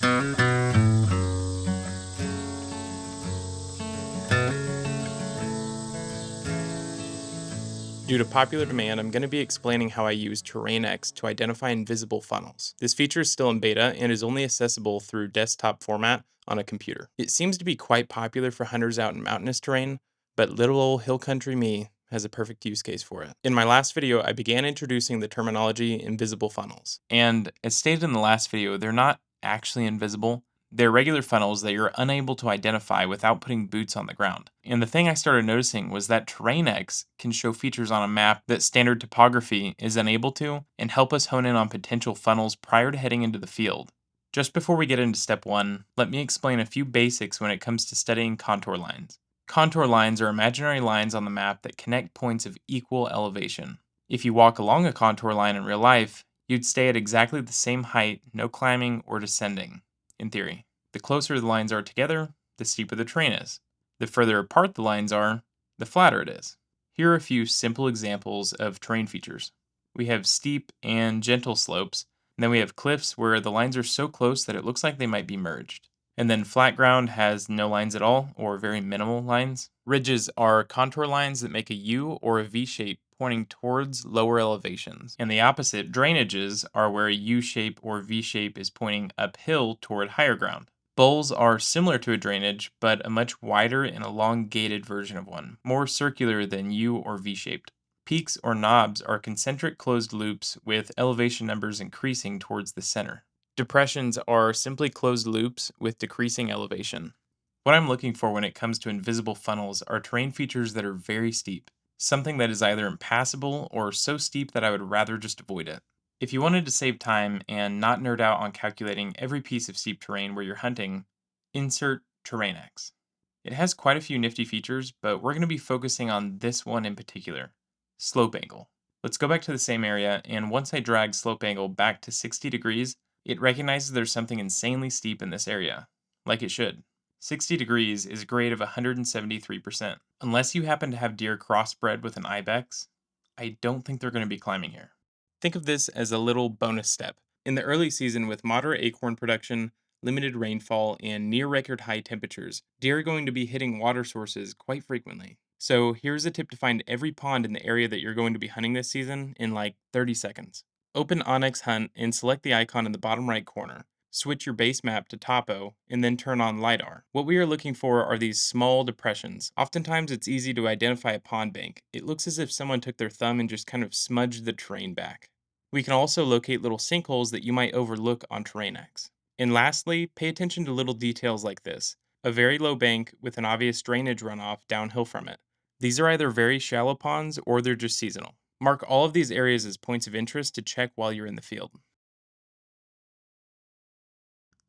Due to popular demand, I'm going to be explaining how I use TerrainX to identify invisible funnels. This feature is still in beta and is only accessible through desktop format on a computer. It seems to be quite popular for hunters out in mountainous terrain, but little old hill country me has a perfect use case for it. In my last video, I began introducing the terminology invisible funnels. And as stated in the last video, they're not actually invisible. They're regular funnels that you're unable to identify without putting boots on the ground. And the thing I started noticing was that TerrainX can show features on a map that standard topography is unable to, and help us hone in on potential funnels prior to heading into the field. Just before we get into step 1, let me explain a few basics when it comes to studying contour lines. Contour lines are imaginary lines on the map that connect points of equal elevation. If you walk along a contour line in real life, you'd stay at exactly the same height, no climbing or descending. In theory, the closer the lines are together, the steeper the terrain is. The further apart the lines are, the flatter it is. Here are a few simple examples of terrain features. We have steep and gentle slopes, and then we have cliffs where the lines are so close that it looks like they might be merged. And then flat ground has no lines at all, or very minimal lines. Ridges are contour lines that make a U or a V shape pointing towards lower elevations. And the opposite, drainages, are where a U shape or V shape is pointing uphill toward higher ground. Bowls are similar to a drainage, but a much wider and elongated version of one, more circular than U or V shaped. Peaks or knobs are concentric closed loops with elevation numbers increasing towards the center. Depressions are simply closed loops with decreasing elevation. What I'm looking for when it comes to invisible funnels are terrain features that are very steep, something that is either impassable or so steep that I would rather just avoid it. If you wanted to save time and not nerd out on calculating every piece of steep terrain where you're hunting, insert TerrainX. It has quite a few nifty features, but we're going to be focusing on this one in particular, slope angle. Let's go back to the same area, and once I drag slope angle back to 60 degrees, it recognizes there's something insanely steep in this area, like it should. 60 degrees is a grade of 173%. Unless you happen to have deer crossbred with an ibex, I don't think they're going to be climbing here. Think of this as a little bonus step. In the early season, with moderate acorn production, limited rainfall, and near record high temperatures, deer are going to be hitting water sources quite frequently. So here's a tip to find every pond in the area that you're going to be hunting this season in like 30 seconds. Open OnX Hunt and select the icon in the bottom right corner. Switch your base map to Topo, and then turn on LiDAR. What we are looking for are these small depressions. Oftentimes it's easy to identify a pond bank. It looks as if someone took their thumb and just kind of smudged the terrain back. We can also locate little sinkholes that you might overlook on TerrainX. And lastly, pay attention to little details like this. A very low bank with an obvious drainage runoff downhill from it. These are either very shallow ponds or they're just seasonal. Mark all of these areas as points of interest to check while you're in the field.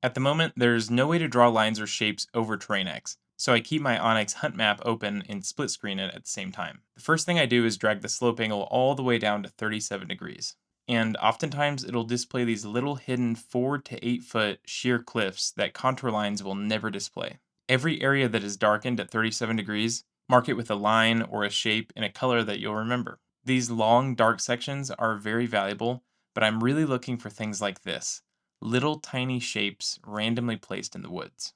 At the moment, there's no way to draw lines or shapes over TerrainX, so I keep my OnX Hunt map open and split screen it at the same time. The first thing I do is drag the slope angle all the way down to 37 degrees. And oftentimes it'll display these little hidden 4 to 8 foot sheer cliffs that contour lines will never display. Every area that is darkened at 37 degrees, mark it with a line or a shape in a color that you'll remember. These long, dark sections are very valuable, but I'm really looking for things like this. Little tiny shapes randomly placed in the woods.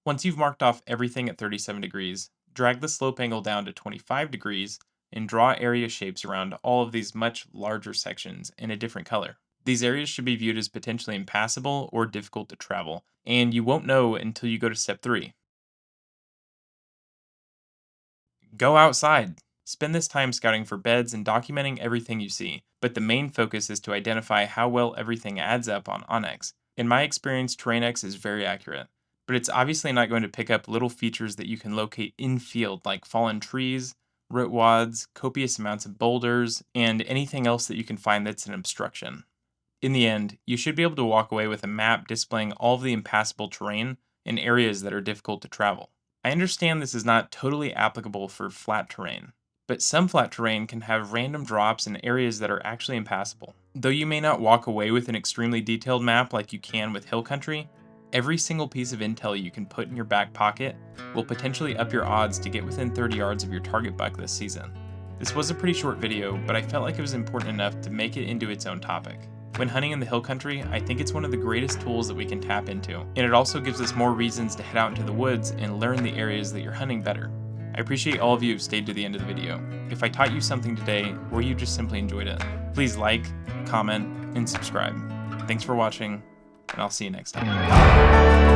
Once you've marked off everything at 37 degrees, drag the slope angle down to 25 degrees and draw area shapes around all of these much larger sections in a different color. These areas should be viewed as potentially impassable or difficult to travel, and you won't know until you go to step 3. Go outside. Spend this time scouting for beds and documenting everything you see, but the main focus is to identify how well everything adds up on OnX. In my experience, TerrainX is very accurate, but it's obviously not going to pick up little features that you can locate in-field like fallen trees, root wads, copious amounts of boulders, and anything else that you can find that's an obstruction. In the end, you should be able to walk away with a map displaying all of the impassable terrain in areas that are difficult to travel. I understand this is not totally applicable for flat terrain, but some flat terrain can have random drops in areas that are actually impassable. Though you may not walk away with an extremely detailed map like you can with hill country, every single piece of intel you can put in your back pocket will potentially up your odds to get within 30 yards of your target buck this season. This was a pretty short video, but I felt like it was important enough to make it into its own topic. When hunting in the hill country, I think it's one of the greatest tools that we can tap into, and it also gives us more reasons to head out into the woods and learn the areas that you're hunting better. I appreciate all of you who stayed to the end of the video. If I taught you something today, or you just simply enjoyed it, please like, comment, and subscribe. Thanks for watching, and I'll see you next time.